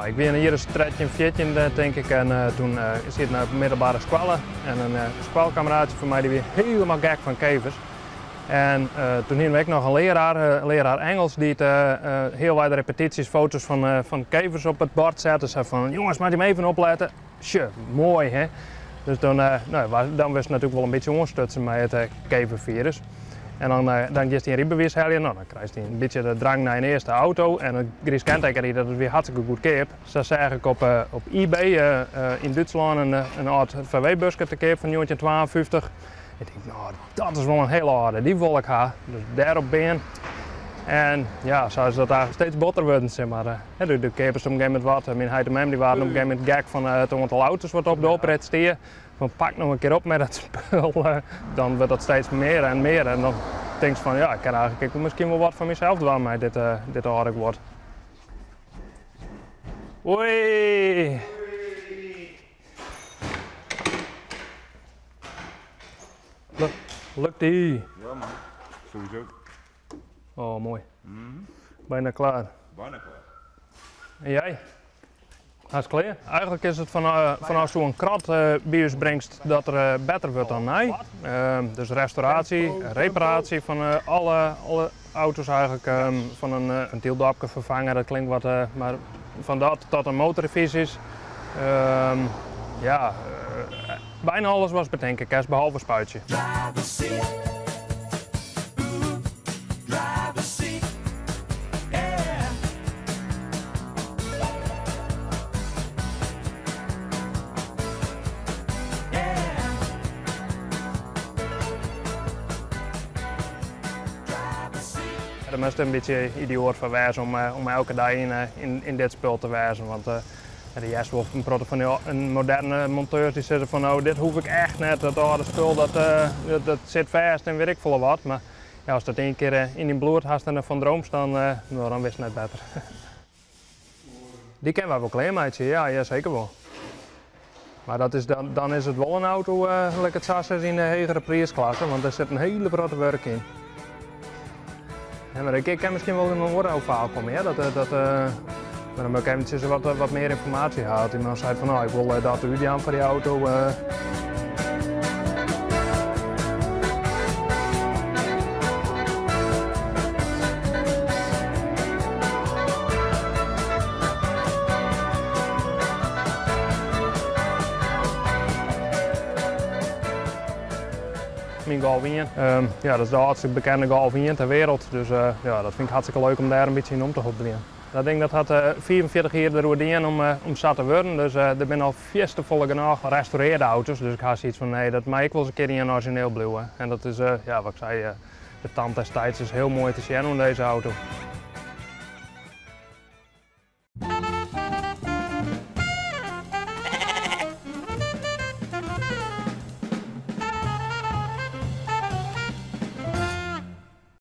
ik ben hier een straatje in 14 denk ik en toen is hier naar middelbare squallen en een squalkameraadje van mij die weer helemaal gek van kevers. En toen hadden we ook nog een leraar Engels die heel wat repetities, foto's van kevers op het bord zette. Zei van jongens, maak je hem even opletten. Tje, mooi hè. Dus dan was het natuurlijk wel een beetje ondersteunen met het kevervirus. En dan is hij in Riebewies halen, nou, dan krijgt hij een beetje de drang naar een eerste auto. En dan Gries kenteken dat het weer hartstikke goed keep. Zo zeg ik op eBay in Duitsland een oud VW-busje te keep van 1952. Ik denk, nou, dat is wel een hele harde, die wil ik hebben. Dus daarop ben. En ja, zo is dat eigenlijk steeds botter worden, zeg maar. De keepers op een gegeven moment wat. Mijn heid en mem die waren op een gegeven moment gek van het aantal auto's wat op de oprit stier. Van pak nog een keer op met dat spul, dan wordt dat steeds meer en meer. En dan denk je van ja, ik kan eigenlijk misschien wel wat van mezelf doen met dit aardig wordt. Oei! Lukt die? Ja man, sowieso. Oh mooi. Bijna klaar. Bijna klaar. En jij? Hij is klaar. Eigenlijk is het van als je een krat bij ons brengt dat er beter wordt dan mij. Dus restauratie, reparatie van alle auto's eigenlijk. Van een ventieldopje vervangen, dat klinkt wat, maar van dat tot een motorrevisies. Ja, bijna alles was bedenken, behalve spuitje. Er moest een beetje idioot van wezen om elke dag in dit spul te wezen. Want de juist wel een moderne monteur die zeggen van nou dit hoef ik echt net, dat oude spul dat zit vast en weet ik veel wat. Maar ja, als dat één keer in die bloed hast en van droom staan, nou, dan wist het net beter. Die kennen we wel klein meidje, ja zeker wel. Maar dat is dan is het wel een auto, lekker het zassen in de hogere prijsklasse, want er zit een hele grote werk in. Ja, maar ik kan misschien wel in mijn woorden verhaal komen, ja? Maar dan moet ik eventjes wat meer informatie halen. Iemand zei van nou, ik wil dat u aan voor die auto. Mijn Golf 1. Ja, dat is de hartstikke bekende Golf 1 ter wereld. Dus ja, dat vind ik hartstikke leuk om daar een beetje in om te hobbelen. Ik denk dat het 44 jaar de route om zat te worden. Dus er zijn al volle genoeg gerestaureerde auto's. Dus ik had zoiets van nee, dat mag ik wel eens een keer in een origineel blijven. En dat is, ja, wat ik zei, de tand destijds is heel mooi te zien aan deze auto.